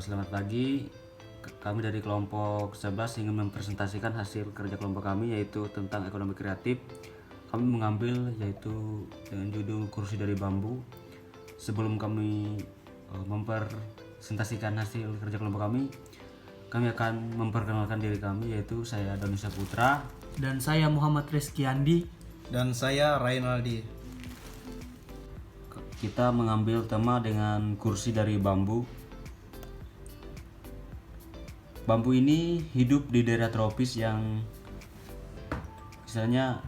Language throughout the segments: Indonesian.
Selamat pagi. Kami dari kelompok 11 ingin mempresentasikan hasil kerja kelompok kami, yaitu tentang ekonomi kreatif. Kami mengambil yaitu dengan judul kursi dari bambu. Sebelum kami mempresentasikan hasil kerja kelompok kami akan memperkenalkan diri kami, yaitu saya Doni Saputra. Dan saya Muhammad Rizky Andi. Dan saya Rainaldi. Kita mengambil tema dengan kursi dari bambu. Bambu ini hidup di daerah tropis yang misalnya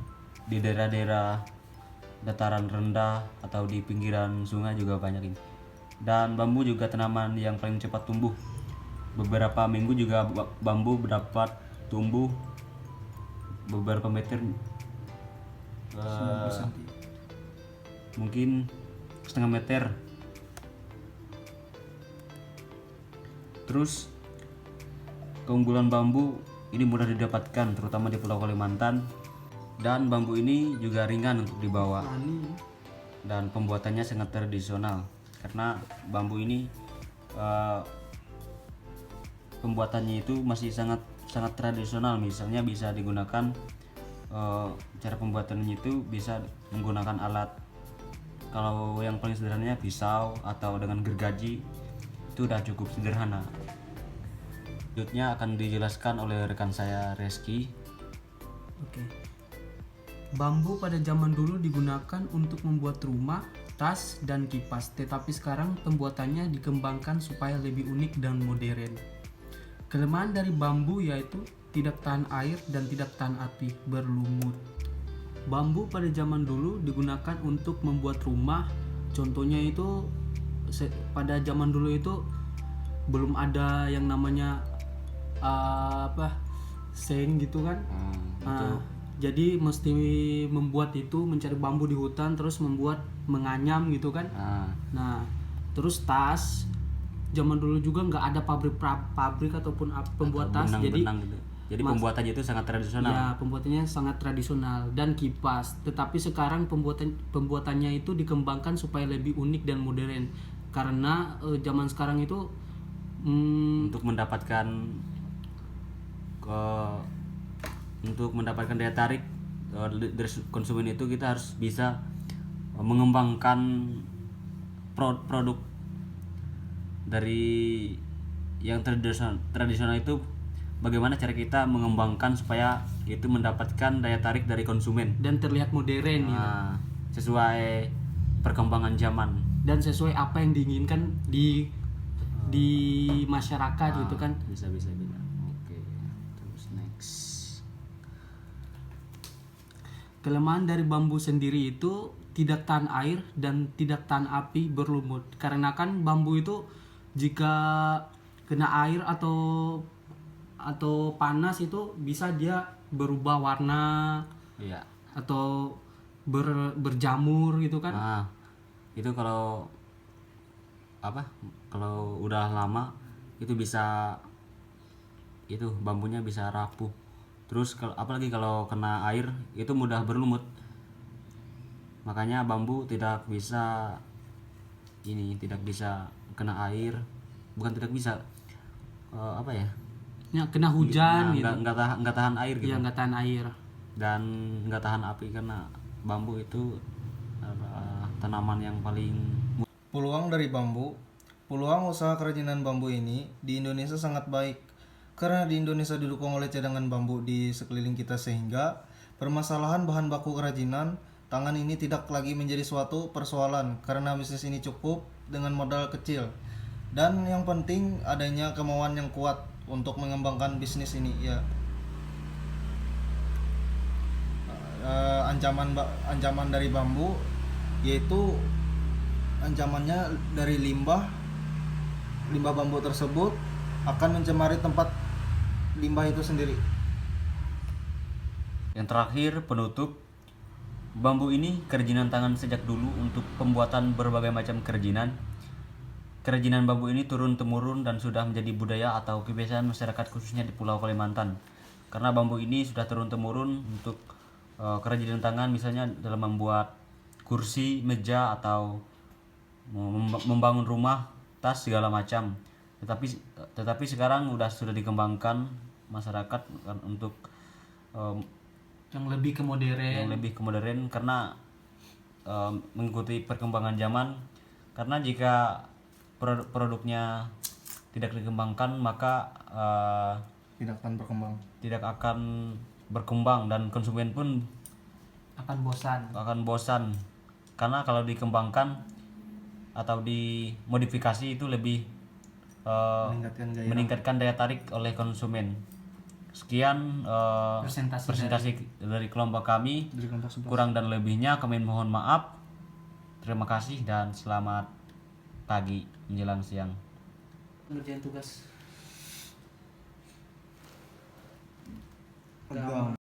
di daerah-daerah dataran rendah atau di pinggiran sungai juga banyak ini. Dan bambu juga tanaman yang paling cepat tumbuh. Beberapa minggu juga bambu dapat tumbuh beberapa meter, 90 cm. mungkin setengah meter. Terus keunggulan bambu ini mudah didapatkan terutama di Pulau Kalimantan, dan bambu ini juga ringan untuk dibawa dan pembuatannya sangat tradisional karena bambu ini pembuatannya itu masih sangat tradisional. Misalnya bisa digunakan cara pembuatannya itu bisa menggunakan alat, kalau yang paling sederhananya pisau atau dengan gergaji, itu udah cukup sederhana. Selanjutnya akan dijelaskan oleh rekan saya Reski. Oke. Bambu pada zaman dulu digunakan untuk membuat rumah, tas, dan kipas, tetapi sekarang pembuatannya dikembangkan supaya lebih unik dan modern. Kelemahan dari bambu yaitu tidak tahan air dan tidak tahan api, berlumut. Bambu pada zaman dulu digunakan untuk membuat rumah. Contohnya itu pada zaman dulu itu belum ada yang namanya seng gitu kan. Jadi mesti membuat itu, mencari bambu di hutan, terus membuat menganyam gitu kan. Nah, terus tas zaman dulu juga nggak ada pabrik ataupun pembuat tas, gitu. Jadi pembuatannya itu sangat tradisional. Ya, pembuatannya sangat tradisional. Dan kipas, tetapi sekarang pembuatannya itu dikembangkan supaya lebih unik dan modern karena zaman sekarang itu Untuk mendapatkan daya tarik dari konsumen itu, kita harus bisa mengembangkan produk dari yang tradisional itu. Bagaimana cara kita mengembangkan supaya itu mendapatkan daya tarik dari konsumen dan terlihat modern gitu. Sesuai perkembangan zaman dan sesuai apa yang diinginkan di masyarakat gitu kan. Bisa. Oke, terus next. Kelemahan dari bambu sendiri itu tidak tahan air dan tidak tahan api, berlumut. Karena kan bambu itu jika kena air atau panas itu bisa dia berubah warna. Iya. Atau berjamur gitu kan. Itu kalau udah lama itu bisa, itu bambunya bisa rapuh. Terus apalagi kalau kena air itu mudah berlumut. Makanya bambu tidak bisa kena air, bukan tidak bisa Kena hujan gitu. Nggak tahan air gitu. Iya, nggak tahan air. Dan nggak tahan api karena bambu itu adalah tanaman yang paling. Peluang dari bambu. Peluang usaha kerajinan bambu ini di Indonesia sangat baik karena di Indonesia didukung oleh cadangan bambu di sekeliling kita, sehingga permasalahan bahan baku kerajinan tangan ini tidak lagi menjadi suatu persoalan karena bisnis ini cukup dengan modal kecil. Dan yang penting adanya kemauan yang kuat untuk mengembangkan bisnis ini ya. Ancaman dari bambu yaitu ancamannya dari limbah bambu tersebut akan mencemari tempat limbah itu sendiri. Yang terakhir, penutup. Bambu ini kerajinan tangan sejak dulu untuk pembuatan berbagai macam kerajinan. Kerajinan bambu ini turun-temurun dan sudah menjadi budaya atau kebiasaan masyarakat khususnya di Pulau Kalimantan. Karena bambu ini sudah turun-temurun untuk kerajinan tangan, misalnya dalam membuat kursi, meja, atau membangun rumah, tas, segala macam. tetapi sekarang sudah dikembangkan masyarakat kan untuk Yang lebih ke modern. yang lebih ke modern karena mengikuti perkembangan zaman. Karena jika produknya tidak dikembangkan maka tidak akan berkembang. tidak akan berkembang dan konsumen pun Akan bosan. karena kalau dikembangkan atau dimodifikasi itu lebih meningkatkan daya tarik oleh konsumen. Sekian presentasi dari kelompok kami. Dari kelompok 11. Kurang dan lebihnya kami mohon maaf. Terima kasih dan selamat pagi menjelang siang. Ngerjain tugas. Pegang.